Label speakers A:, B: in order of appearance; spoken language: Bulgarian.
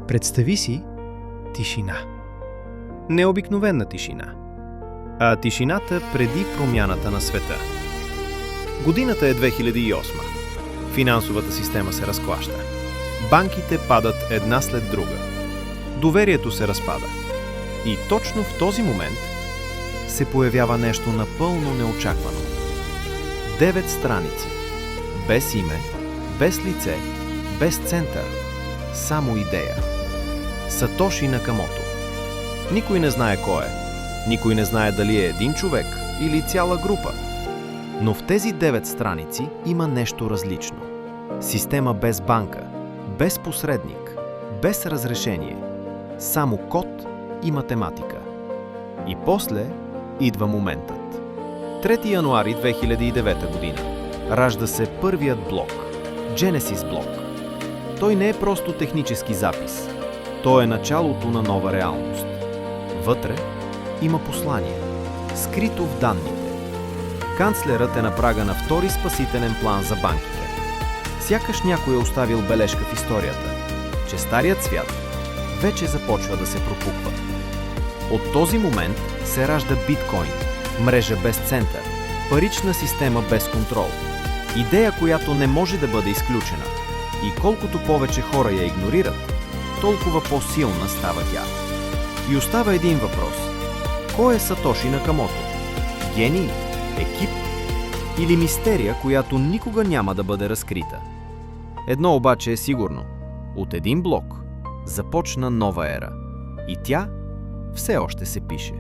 A: Представи си тишина. Необикновена тишина, а тишината преди промяната на света. Годината е 2008. Финансовата система се разклаща. Банките падат една след друга. Доверието се разпада. И точно в този момент се появява нещо напълно неочаквано. 9 страници. Без име, без лице, без център. Само идея. Сатоши Накамото. Никой не знае кой е. Никой не знае дали е един човек или цяла група. Но в тези 9 страници има нещо различно. Система без банка, без посредник, без разрешение. Само код и математика. И после идва моментът. 3 януари 2009 година. Ражда се първият блок. Genesis блок. Той не е просто технически запис. Той е началото на нова реалност. Вътре има послание, скрито в данните. Канцлерът е на прага на втори спасителен план за банките. Сякаш някой е оставил бележка в историята, че старият свят вече започва да се пропуква. От този момент се ражда биткоин, мрежа без център, парична система без контрол. Идея, която не може да бъде изключена. И колкото повече хора я игнорират, толкова по-силна става тя. И остава един въпрос. Кой е Сатоши Накамото? Гений? Екип? Или мистерия, която никога няма да бъде разкрита? Едно обаче е сигурно. От един блок започна нова ера. И тя все още се пише.